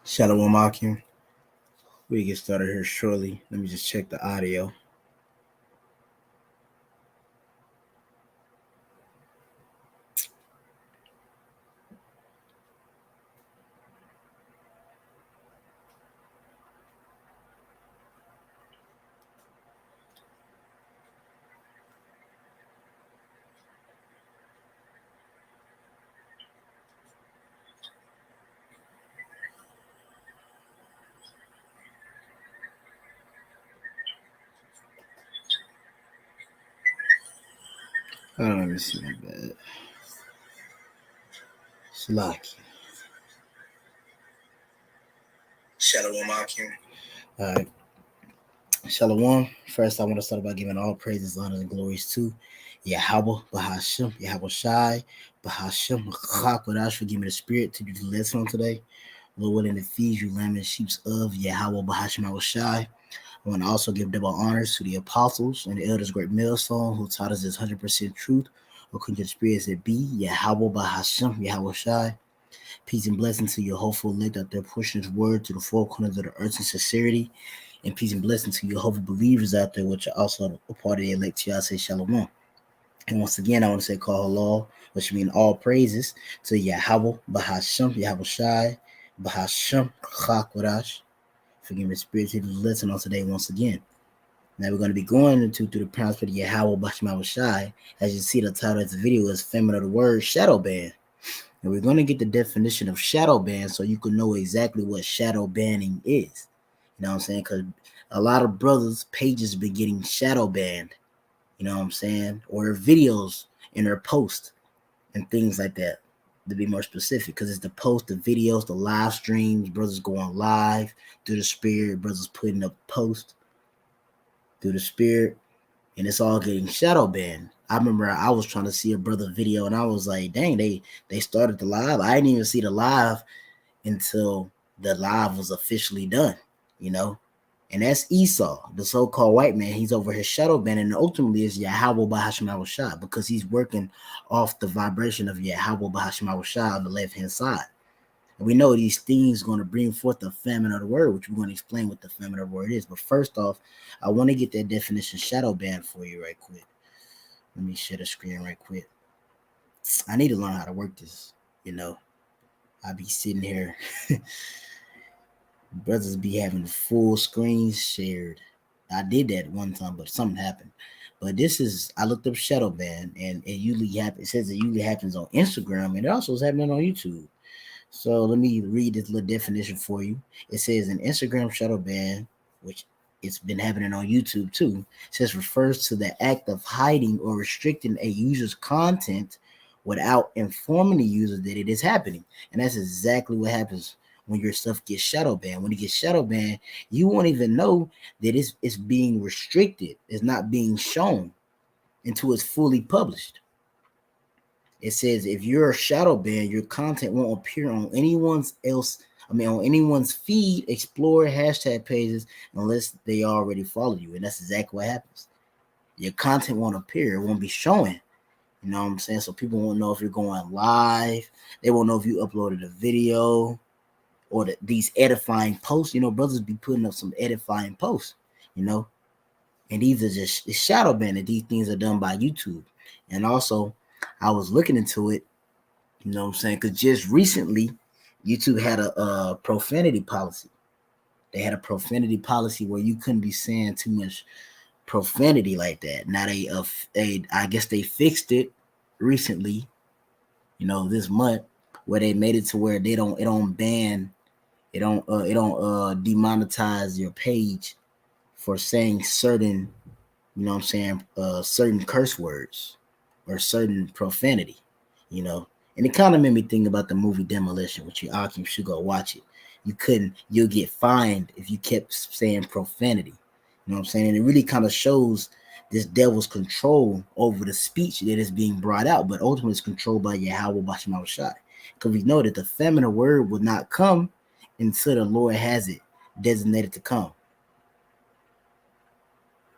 Shalom Akim. We get started here shortly. Let me just check the audio. Let me see my bad. Slaki. Shalom Akim. Alright. Shalom. First, I want to start by giving all praises, honor, and glories to Yahweh, Bahashim, Yahweh Shai, Bahashim, Chakwadash, for giving me the spirit to do the lesson on today. Lord willing to feed you lamb and sheep of Yahweh, Bahashim, Yahweh Shai. I want to also give double honors to the apostles and the elders, great millstone, who taught us this 100% truth, according to the spirits that be, Yahweh Bahashim, Yahweh Shai. Peace and blessing to your hopeful elect out there pushing his word to the four corners of the earth in sincerity. And peace and blessing to your hopeful believers out there, which are also a part of the elect. Y'all say shalom. And once again, I want to say call halal, which means all praises to Yahweh Bahashim, Yahweh Shai, Bahashim Chakwadash. Forgive me, spirit to the lesson on today once again. Now we're going to be going into through the principle of Yahweh Bashim Shai. As you see, the title of the video is Famine of the Word, Shadow Ban. And we're going to get the definition of shadow ban so you can know exactly what shadow banning is. You know what I'm saying? Because a lot of brothers' pages been getting shadow banned. You know what I'm saying? Or videos in their post and things like that. To be more specific, because it's the post, the videos, the live streams, brothers going live through the spirit, brothers putting up posts through the spirit, and it's all getting shadow banned. I remember I was trying to see a brother video, and I was like, dang, they started the live. I didn't even see the live until the live was officially done, you know? And that's Esau, the so-called white man. He's over his shadow banning, and ultimately is Yahweh Bahashim Awashah, because he's working off the vibration of Yahweh Bahashim Awashah on the left-hand side. And we know these things are going to bring forth the famine of the word, which we're going to explain what the famine of the word is. But first off, I want to get that definition shadow ban for you right quick. Let me share the screen right quick. I need to learn how to work this, you know. I be sitting here. Brothers be having full screens shared. I did that one time, but something happened. But this is, I looked up shadow ban, and it usually happens. It says it usually happens on Instagram, and it also is happening on YouTube. So let me read this little definition for you. It says an Instagram shadow ban, which it's been happening on YouTube too, says refers to the act of hiding or restricting a user's content without informing the user that it is happening. And that's exactly what happens when your stuff gets shadow banned. When it gets shadow banned, you won't even know that it's being restricted. It's not being shown until it's fully published. It says if you're a shadow ban, your content won't appear on on anyone's feed, explore, hashtag pages, unless they already follow you. And that's exactly what happens. Your content won't appear, it won't be showing. You know what I'm saying? So people won't know if you're going live. They won't know if you uploaded a video or these edifying posts. You know, brothers be putting up some edifying posts, you know. And these are just shadow banned. These things are done by YouTube. And also, I was looking into it, you know what I'm saying? Because just recently, YouTube had a profanity policy. They had a profanity policy where you couldn't be saying too much profanity like that. Now I guess they fixed it recently, you know, this month, where they made it to where it don't demonetize your page for saying certain, you know what I'm saying, certain curse words or certain profanity, you know. And it kind of made me think about the movie Demolition, which you should go watch it. You'll get fined if you kept saying profanity. You know what I'm saying? And it really kind of shows this devil's control over the speech that is being brought out, but ultimately it's controlled by Yahweh Bashim Shai. Because we know that the feminine word will not come until the Lord has it designated to come.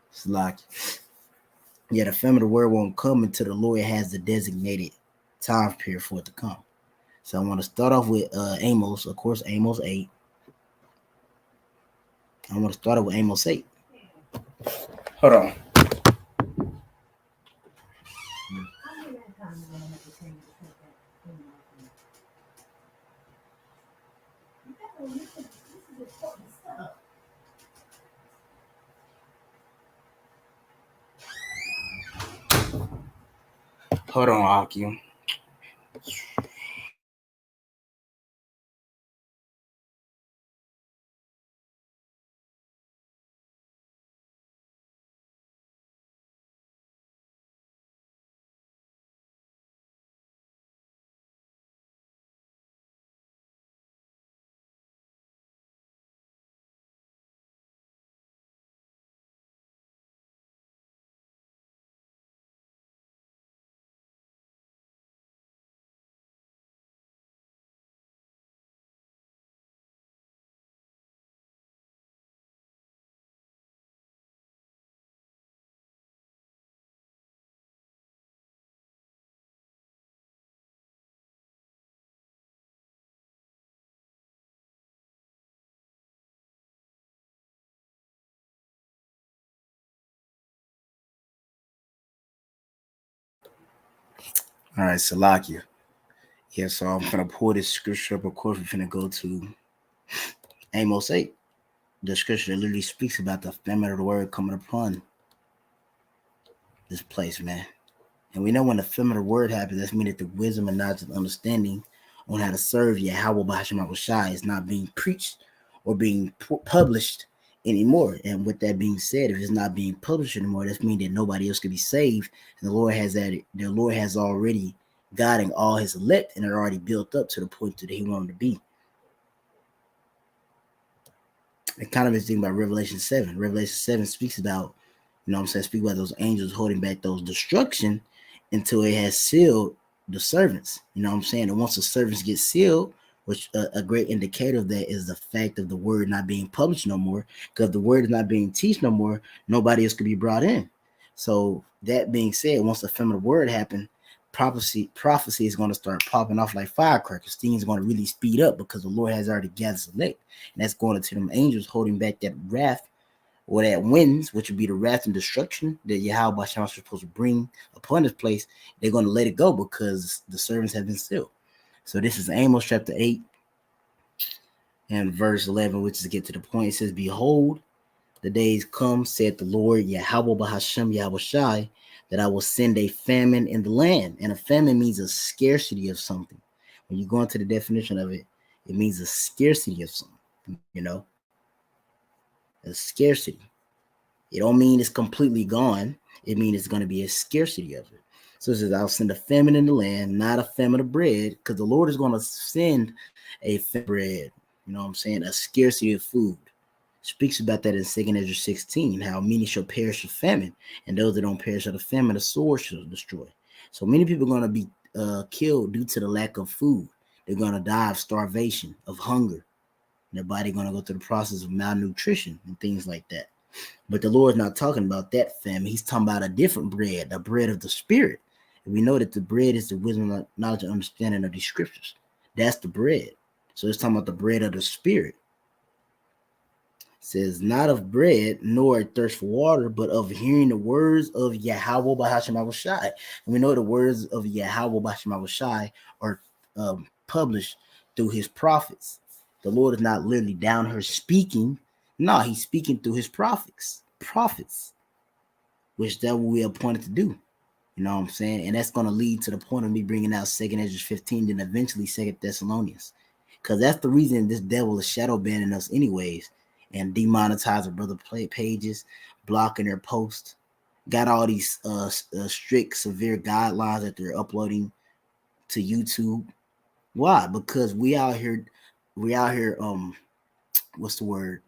It's like, yeah, the feminine word won't come until the Lord has the designated time period for it to come. So I want to start off with Amos, of course, Amos 8. I want to start it with Amos 8. Hold on. Hold on, Aki. All right, Salakia. Yeah, so I'm gonna pull this scripture up. Of course, we're gonna go to Amos 8. The scripture that literally speaks about the famine of the word coming upon this place, man. And we know when the famine of the word happens, that's meaning that the wisdom and knowledge and understanding on how to serve Yahweh Bahasham Shai is not being preached or being published anymore. And with that being said, if it's not being published anymore, that's meaning that nobody else can be saved. And the Lord has added, the Lord has already guiding all his elect, and they're already built up to the point that he wanted to be. It kind of is thinking about Revelation 7. Revelation 7 speaks about, you know what I'm saying, speak about those angels holding back those destruction until it has sealed the servants. You know what I'm saying? And once the servants get sealed, which a great indicator of that is the fact of the word not being published no more, because the word is not being taught no more, nobody else could be brought in. So that being said, once the feminine word happened, prophecy is going to start popping off like firecrackers. Things are going to really speed up because the Lord has already gathered select, and that's going to them angels holding back that wrath or that winds, which would be the wrath and destruction that Yahweh is supposed to bring upon this place. They're going to let it go because the servants have been sealed. So this is Amos chapter 8 and verse 11, which is to get to the point. It says, "Behold, the days come, said the Lord, Yahweh Bahasham Yahweh Shai, that I will send a famine in the land." And a famine means a scarcity of something. When you go into the definition of it, it means a scarcity of something, you know, a scarcity. It don't mean it's completely gone. It means it's going to be a scarcity of it. So it says, "I'll send a famine in the land, not a famine of bread," because the Lord is going to send a famine of bread. You know what I'm saying? A scarcity of food. Speaks about that in 2nd Ezra 16, how many shall perish of famine, and those that don't perish of the famine, the sword shall destroy. So many people are going to be killed due to the lack of food. They're going to die of starvation, of hunger. Their body going to go through the process of malnutrition and things like that. But the Lord's not talking about that famine. He's talking about a different bread, the bread of the spirit. And we know that the bread is the wisdom, knowledge, and understanding of these scriptures. That's the bread. So it's talking about the bread of the spirit. It says, "Not of bread, nor a thirst for water, but of hearing the words of Yahweh Bahasham Shai." And we know the words of Yahweh Bahasham Shai are published through his prophets. The Lord is not literally down here speaking. No, he's speaking through his prophets, which that we are appointed to do. You know what I'm saying? And that's going to lead to the point of me bringing out 2nd Ezra 15, then eventually 2nd Thessalonians. Because that's the reason this devil is shadow banning us anyways, and demonetizing brother pages, blocking their posts, got all these strict, severe guidelines that they're uploading to YouTube. Why? Because we out here, what's the word?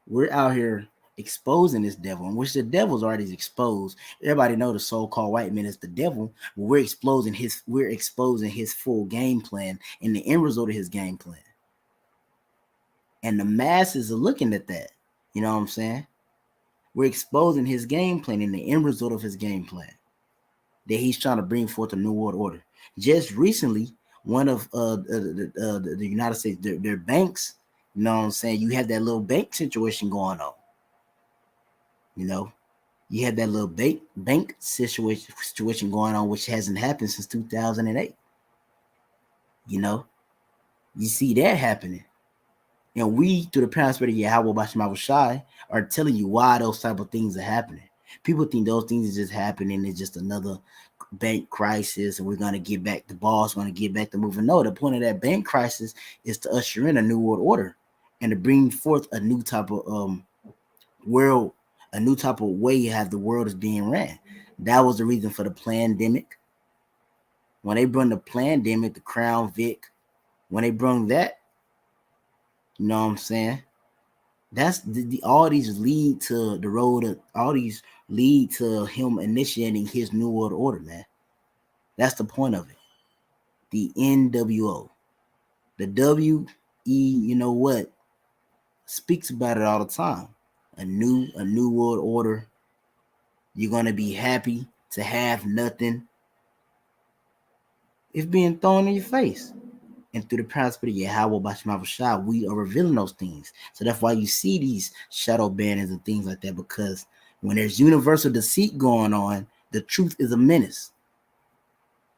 We're out here exposing this devil, in which the devil's already exposed. Everybody know the so-called white man is the devil, but we're exposing his full game plan and the end result of his game plan. And the masses are looking at that. You know what I'm saying? We're exposing his game plan and the end result of his game plan that he's trying to bring forth a new world order. Just recently, one of the United States, their banks You know what I'm saying? You have that little bank situation going on. You know, you have that little bank situation going on, which hasn't happened since 2008. You know, you see that happening. And we, through the prosperity of Yahweh Bashim Shai, are telling you why those type of things are happening. People think those things are just happening. It's just another bank crisis, and we're going to get back, the ball's going to get back to moving. No, the point of that bank crisis is to usher in a new world order and to bring forth a new type of world, a new type of way how the world is being ran. That was the reason for the pandemic. When they brought the pandemic, the Crown Vic, when they brought that, you know what I'm saying? That's all these lead to the road of, all these lead to him initiating his new world order, man. That's the point of it. The NWO. The WE, you know what, speaks about it all the time. A new world order. You're gonna be happy to have nothing. It's being thrown in your face. And through the prosperity of Yahweh Bashim Shah, we are revealing those things. So that's why you see these shadow banners and things like that, because when there's universal deceit going on, the truth is a menace.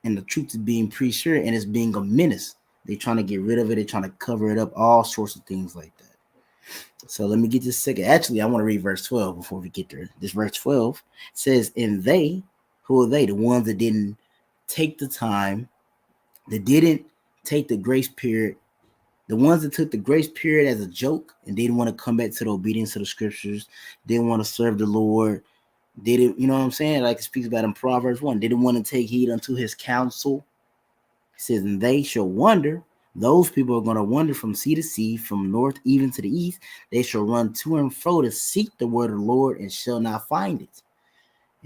And the truth is being pre-sure, and it's being a menace. They're trying to get rid of it. They're trying to cover it up, all sorts of things like that. So let me get this second. Actually, I want to read verse 12 before we get there. This verse 12 says, and they, who are they? The ones that didn't take the time, that didn't take the grace period, the ones that took the grace period as a joke and didn't want to come back to the obedience of the scriptures, didn't want to serve the Lord, didn't, you know what I'm saying? Like it speaks about in Proverbs 1, didn't want to take heed unto his counsel. It says, and they shall wander. Those people are going to wander from sea to sea, from north even to the east. They shall run to and fro to seek the word of the Lord and shall not find it.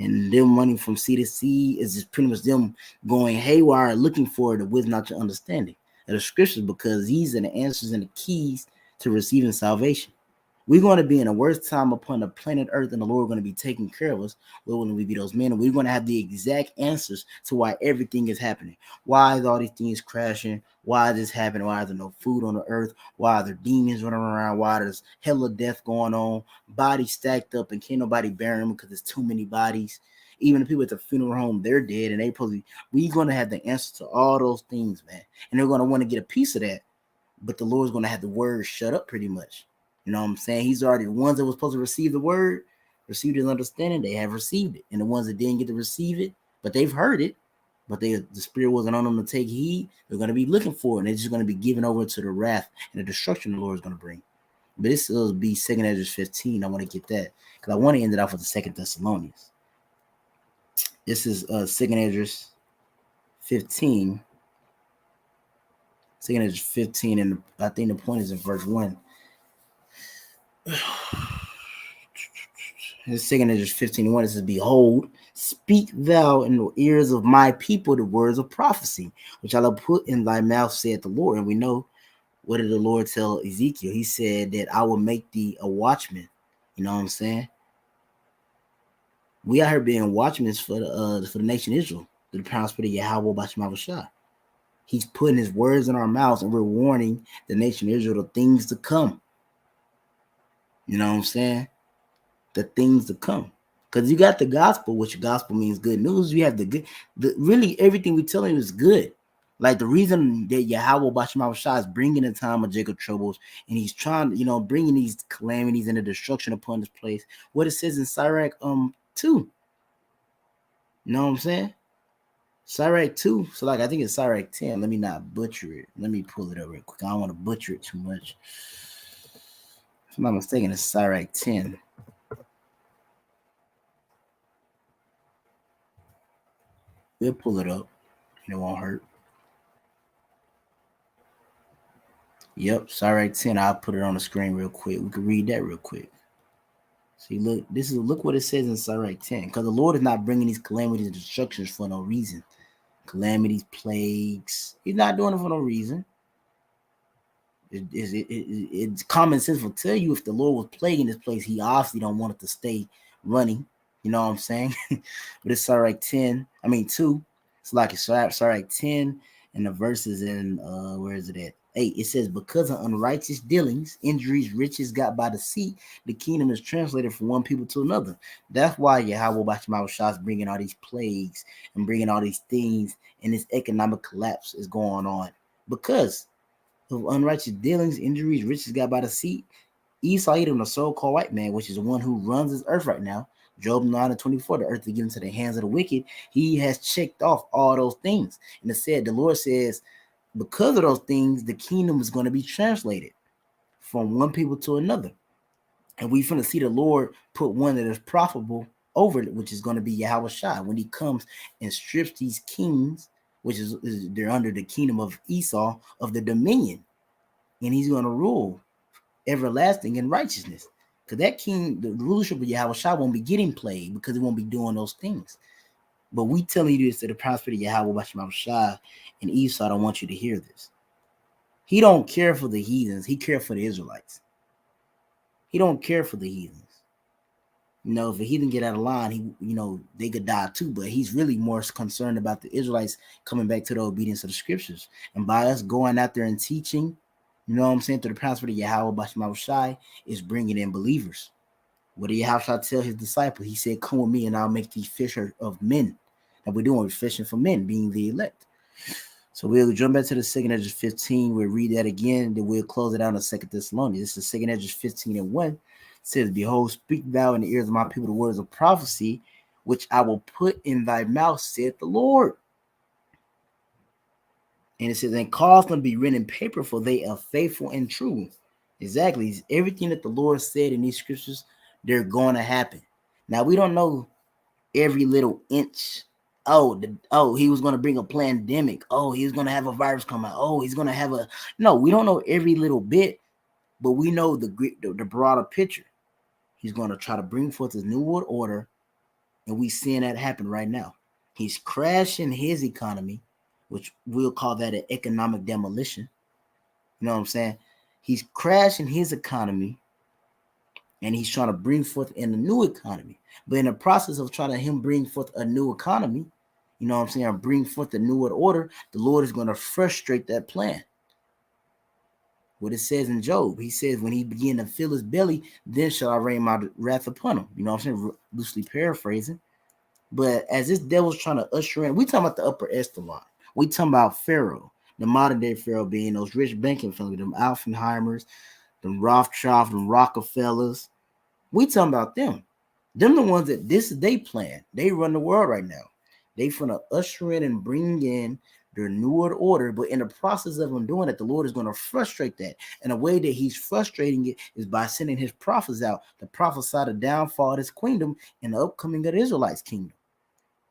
And them running from sea to sea is just pretty much them going haywire, looking for the wisdom, not your understanding of the scriptures, because these are the answers and the keys to receiving salvation. We're going to be in a worse time upon the planet Earth, and the Lord is going to be taking care of us. Lord, when we be those men, and we're going to have the exact answers to why everything is happening. Why is all these things crashing? Why is this happening? Why is there no food on the earth? Why are there demons running around? Why there's hella death going on? Bodies stacked up, and can't nobody bury them because there's too many bodies. Even the people at the funeral home, they're dead, and we're going to have the answer to all those things, man. And they're going to want to get a piece of that, but the Lord's going to have the word shut up pretty much. You know what I'm saying? He's already, the ones that were supposed to receive the word, received his understanding, they have received it. And the ones that didn't get to receive it, but they've heard it, but the spirit wasn't on them to take heed, they're going to be looking for it, and they're just going to be given over to the wrath and the destruction the Lord is going to bring. But this will be 2 Ezra 15. I want to get that because I want to end it off with the 2 Thessalonians. This is 2 Ezra 15. 2 Ezra 15, and I think the point is in verse 1. His 2 Ezra 15:1, it says, behold, speak thou in the ears of my people the words of prophecy, which I will put in thy mouth, saith the Lord. And we know, what did the Lord tell Ezekiel? He said that I will make thee a watchman. You know what I'm saying? We out here being watchmen for the nation Israel, the prosperity of Yahweh Bashim Shah. He's putting his words in our mouths, and we're warning the nation Israel the things to come. You know what I'm saying? The things to come. Because you got the gospel, which gospel means good news. You have the good, really everything we tell you is good. Like the reason that Yahweh Bashim Shah is bringing the time of Jacob troubles, and he's trying, bringing these calamities and the destruction upon this place. What it says in Sirach 2. You know what I'm saying? Sirach 2. So like I think it's Sirach 10. Let me not butcher it. Let me pull it up real quick. I don't want to butcher it too much. If I'm not mistaken, it's Sirach 10. We'll pull it up. It won't hurt. Yep, Sirach 10. I'll put it on the screen real quick. We can read that real quick. See, look what it says in Sirach 10. Because the Lord is not bringing these calamities and destructions for no reason. Calamities, plagues. He's not doing it for no reason. It's common sense will tell you if the Lord was plaguing this place, he obviously don't want it to stay running. You know what I'm saying? But it's Sirach 2. It's like it's Sirach 10, and the verses in where is it at? 8, it says, because of unrighteous dealings, injuries, riches got by deceit, the kingdom is translated from one people to another. That's why Yahweh Bashimao Shah is bringing all these plagues and bringing all these things, and this economic collapse is going on. Because of unrighteous dealings, injuries, riches got by deceit, Esau, even the so-called white man, which is the one who runs this earth right now, Job 9:24, the earth is given to the hands of the wicked. He has checked off all those things. And it said, the Lord says, because of those things, the kingdom is going to be translated from one people to another. And we're going to see the Lord put one that is profitable over it, which is going to be Yahweh Shai. When he comes and strips these kings, which is they're under the kingdom of Esau, of the dominion. And he's going to rule everlasting in righteousness. Because that king, the rulership of Yahweh Shai won't be getting played because he won't be doing those things. But we telling you this to the prosperity of Yahweh Shai, and Esau don't want you to hear this. He don't care for the heathens. He cares for the Israelites. He don't care for the heathens. You know, if a heathen get out of line, they could die too. But he's really more concerned about the Israelites coming back to the obedience of the scriptures. And by us going out there and teaching, you know what I'm saying, through the prosperity of Yahweh Shai, is bringing in believers. What did Yahweh Shai tell his disciples? He said, come with me and I'll make these fishers of men. And we're doing fishing for men, being the elect. So we'll jump back to the 2 Esdras 15. We'll read that again. Then we'll close it out in 2 Thessalonians. This is 2 Esdras 15:1. It says, behold, speak thou in the ears of my people the words of prophecy, which I will put in thy mouth, saith the Lord. And it says, and cause them to be written in paper, for they are faithful and true. Exactly. Everything that the Lord said in these scriptures, they're going to happen. Now, we don't know every little inch. Oh, he was going to bring a pandemic. Oh, he's going to have a virus come out. Oh, he's going to have a... No, we don't know every little bit, but we know the broader picture. He's going to try to bring forth his new world order, and we seeing that happen right now. He's crashing his economy, which we'll call that an economic demolition. You know what I'm saying? He's crashing his economy, and he's trying to bring forth in a new economy. But in the process of trying to him bring forth a new economy, you know what I'm saying, bring forth the new world order, the Lord is going to frustrate that plan. What it says in Job, he says, when he began to fill his belly, then shall I rain my wrath upon him. You know what I'm saying? Loosely paraphrasing. But as this devil's trying to usher in, we talking about the upper echelon. We talking about Pharaoh, the modern day Pharaoh being those rich banking families, them Alfenheimers, them Rothschild, them Rockefellers. We talking about them. Them the ones that this is they plan. They run the world right now. They finna usher in and bring in their new world order, but in the process of them doing it, the Lord is going to frustrate that. And the way that he's frustrating it is by sending his prophets out to prophesy the downfall of his kingdom and the upcoming of the Israelites' kingdom.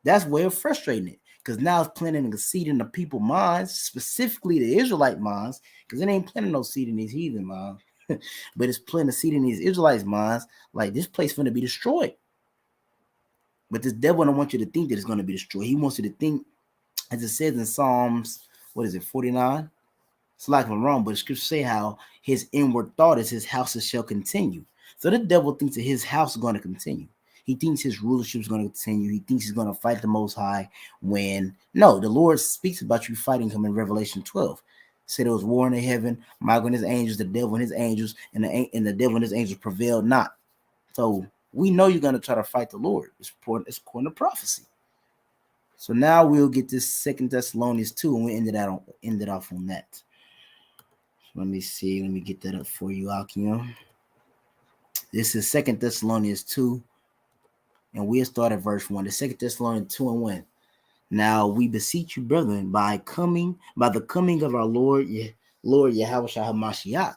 That's way of frustrating it, because now it's planting a seed in the people's minds, specifically the Israelite minds, because it ain't planting no seed in these heathen minds, but it's planting a seed in these Israelites' minds, like this place is going to be destroyed. But this devil don't want you to think that it's going to be destroyed. He wants you to think, as it says in Psalms, 49? It's like I'm wrong, but the scriptures say how his inward thought is his houses shall continue. So the devil thinks that his house is going to continue. He thinks his rulership is going to continue. He thinks he's going to fight the Most High when, no, the Lord speaks about you fighting him in Revelation 12. Said there was war in the heaven, Michael and his angels, the devil and his angels, and the devil and his angels prevailed not. So we know you're going to try to fight the Lord. It's according to prophecy. So now we'll get this 2 Thessalonians 2, and we ended off on that. Let me see. Let me get that up for you, Akim. This is 2 Thessalonians 2, and we'll start at verse 1. The 2 Thessalonians 2:1. Now we beseech you, brethren, by the coming of our Lord Yahweh Shai HaMashiach,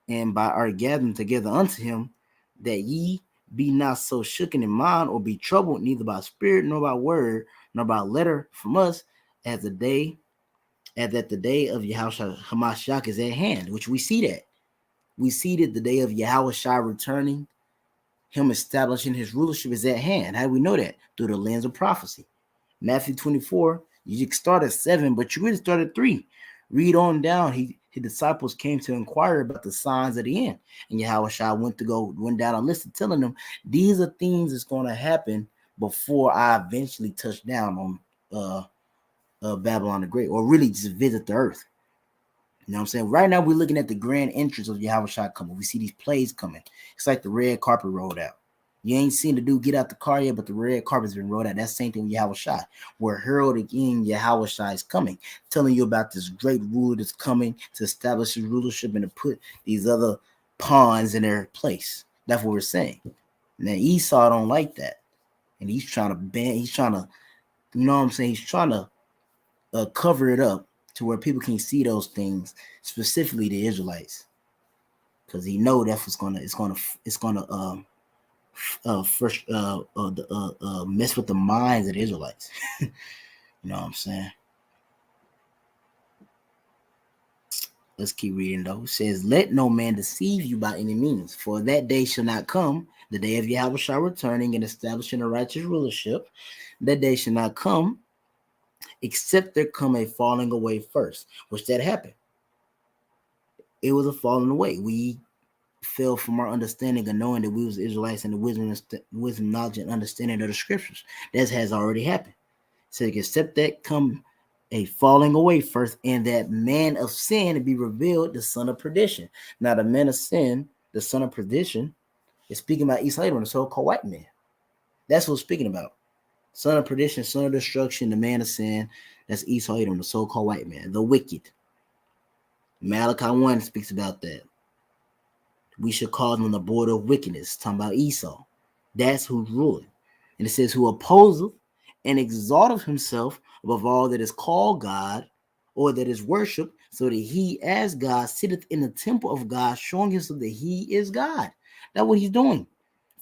and by our gathering together unto him, that ye be not so shooken in mind, or be troubled, neither by spirit, nor by word, nor by letter from us, as that the day of Yahweh HaMashiach is at hand, which we see that. We see that the day of Yahweh Shai returning, him establishing his rulership is at hand. How do we know that? Through the lens of prophecy. Matthew 24, you start at 7, but you really start at 3. Read on down. His disciples came to inquire about the signs of the end. And Yahweh Shai went down a list telling them, these are things that's going to happen before I eventually touch down on Babylon the Great, or really just visit the earth. You know what I'm saying? Right now, we're looking at the grand entrance of Yahweh Shai coming. We see these plays coming. It's like the red carpet rolled out. You ain't seen the dude get out the car yet, but the red carpet's been rolled out. That's the same thing with Yahweh Shai. We're heralding in Yahweh Shai is coming, telling you about this great ruler that's coming to establish his rulership and to put these other pawns in their place. That's what we're saying. Now, Esau don't like that. And he's trying to ban, he's trying to, you know what I'm saying? He's trying to cover it up to where people can see those things, specifically the Israelites, because he know that's what's gonna first mess with the minds of the Israelites. You know what I'm saying? Let's keep reading though. It says, "Let no man deceive you by any means, for that day shall not come, the day of Yahweh shall returning and establishing a righteous rulership. That day shall not come, except there come a falling away first," which that happened. It was a falling away. We fell from our understanding of knowing that we was Israelites and the wisdom, knowledge, and understanding of the scriptures. That has already happened. So except that come a falling away first, and that man of sin to be revealed, the son of perdition. Now, the man of sin, the son of perdition, is speaking about Esau, the so-called white man. That's what it's speaking about. Son of perdition, son of destruction, the man of sin. That's Esau, the so-called white man, the wicked. Malachi 1 speaks about that. We should call them the border of wickedness, talking about Esau. That's who's ruling. And it says, who opposeth and exalteth himself above all that is called God or that is worshipped, so that he as God sitteth in the temple of God, showing himself that he is God. That's what he's doing.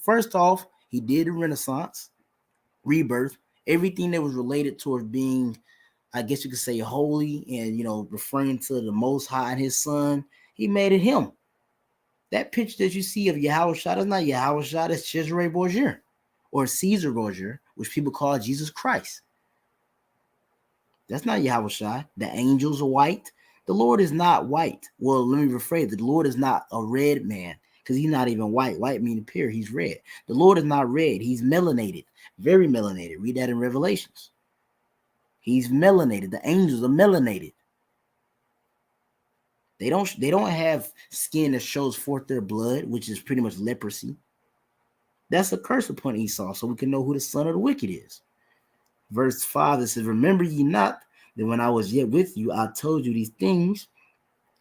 First off, he did the Renaissance, rebirth, everything that was related towards being, I guess you could say, holy and, referring to the Most High and his son. He made it him. That picture that you see of Yahweh Shai, that's not Yahweh Shai, that's Cesare Borgia or Caesar Borgia, which people call Jesus Christ. That's not Yahweh Shai. The angels are white. The Lord is not white. Well, let me rephrase it. The Lord is not a red man because he's not even white. White means pure. He's red. The Lord is not red. He's melanated, very melanated. Read that in Revelations. He's melanated. The angels are melanated. They don't have skin that shows forth their blood, which is pretty much leprosy. That's a curse upon Esau, so we can know who the son of the wicked is. Verse 5, it says, "Remember ye not that when I was yet with you, I told you these things,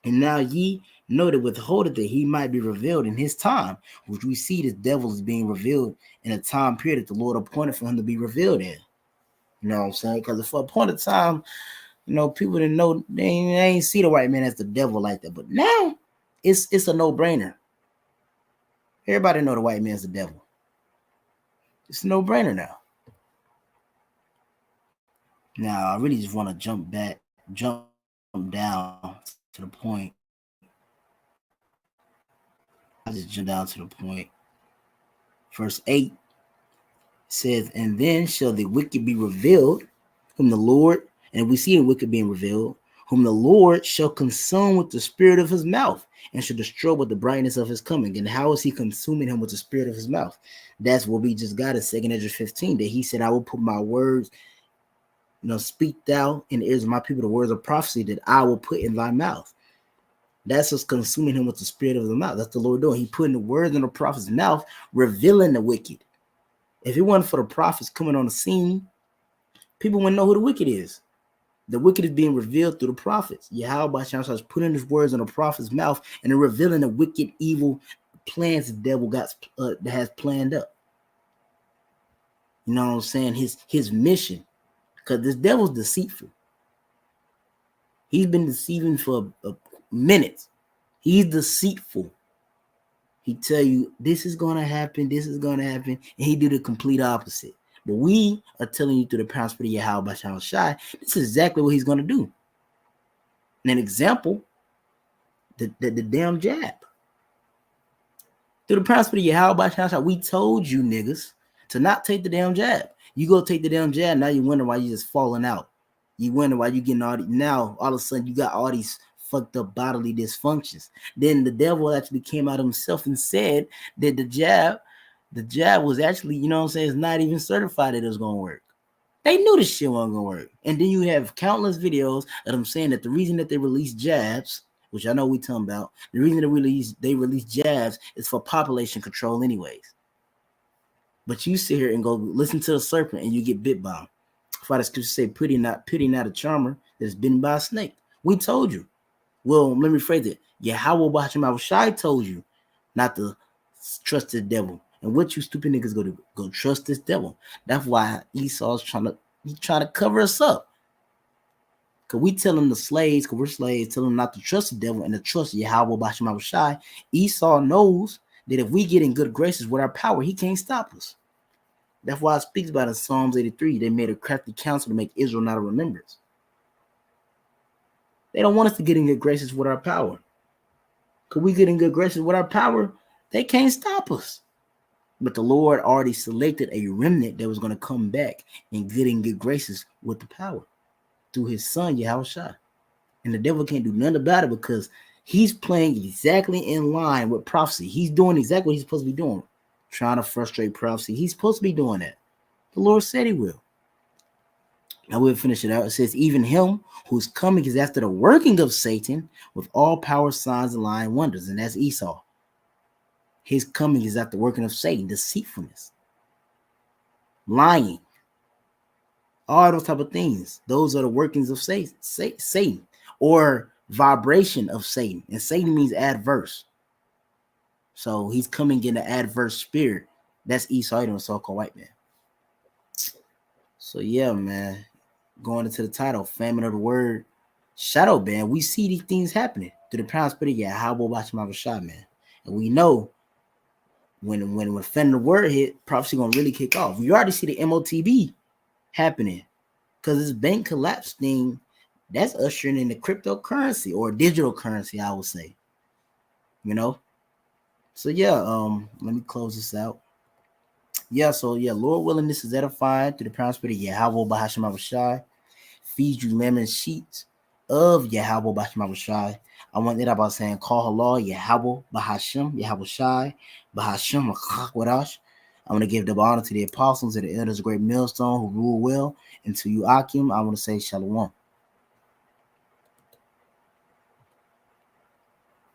and now ye know that withholdeth that he might be revealed in his time," which we see this devil is being revealed in a time period that the Lord appointed for him to be revealed in. You know what I'm saying? Because for a point of time, people didn't know, they ain't see the white man as the devil like that. But now it's a no-brainer. Everybody know the white man's the devil. It's a no-brainer now. Now, I really just want to jump down to the point. Verse 8 says, "And then shall the wicked be revealed, whom the Lord," and we see the wicked being revealed, "whom the Lord shall consume with the spirit of his mouth, and shall destroy with the brightness of his coming." And how is he consuming him with the spirit of his mouth? That's what we just got in 2 Ezra 15, that he said, "I will put my words, speak thou in the ears of my people the words of prophecy that I will put in thy mouth." That's what's consuming him with the spirit of the mouth. That's the Lord doing. He putting the words in the prophet's mouth, revealing the wicked. If it wasn't for the prophets coming on the scene, people wouldn't know who the wicked is. The wicked is being revealed through the prophets. Yahweh is putting his words in the prophet's mouth and then revealing the wicked, evil plans the devil got that has planned up. You know what I'm saying? His mission, because this devil's deceitful. He's been deceiving for minutes. He's deceitful. He tell you this is going to happen, and he do the complete opposite. But we are telling you through the power spirit of Yahweh Shai, this is exactly what he's going to do. And an example, the damn jab. Through the power spirit of Yahweh Shai, we told you niggas to not take the damn jab. You go take the damn jab, now you wonder why you just falling out. You wonder why you getting now all of a sudden you got all these fucked up bodily dysfunctions. Then the devil actually came out himself and said that the jab was actually, it's not even certified that it was going to work. They knew this shit wasn't going to work. And then you have countless videos of them saying that the reason that they released jabs which I know we talking about. The reason they release jabs is for population control, anyways. But you sit here and go listen to the serpent, and you get bit by him. Father Scripture say, pity not a charmer that is bitten by a snake. We told you. Well, let me rephrase it. Yahweh Bahasham Shai told you not to trust the devil. And what you stupid niggas go trust this devil. That's why Esau's trying to cover us up. Cause we tell them the slaves, cause we're slaves, tell them not to trust the devil and to trust Yahweh Bahasham Shai. Esau knows that if we get in good graces with our power, he can't stop us. That's why it speaks about in Psalms 83. They made a crafty counsel to make Israel not a remembrance. They don't want us to get in good graces with our power. Because we get in good graces with our power, they can't stop us. But the Lord already selected a remnant that was going to come back and get in good graces with the power through his son, Yahushua. And the devil can't do nothing about it because he's playing exactly in line with prophecy. He's doing exactly what he's supposed to be doing. Trying to frustrate prophecy. He's supposed to be doing that. The Lord said he will. Now we'll finish it out. It says, even him who's coming is after the working of Satan with all power, signs, and lying wonders. And that's Esau. His coming is after working of Satan, deceitfulness, lying, all those type of things. Those are the workings of Satan, or vibration of Satan. And Satan means adverse. So he's coming in an adverse spirit. That's Esau, a so-called white man. So yeah, man. Going into the title, Famine of the Word, Shadow Band, we see these things happening through the pound spirit. Yeah, how about watching shot, man? And we know when Famine of the Word hit, prophecy gonna really kick off. We already see the MOTB happening because this bank collapse thing that's ushering in the cryptocurrency or digital currency, I would say. You know. So yeah, let me close this out. Yeah, so yeah, Lord willing, this is edified through the pound spirit. Yeah, how about Bahasham Abashai? Feed you lemon sheets of Yahweh Bahasham Shai. I want it about saying, call Allah Yahweh Bahasham, Yahweh Shai, Bahasham Wadash. I want to give the honor to the apostles, to the elders of great millstone who rule well, and to you, Akim, I want to say Shalom.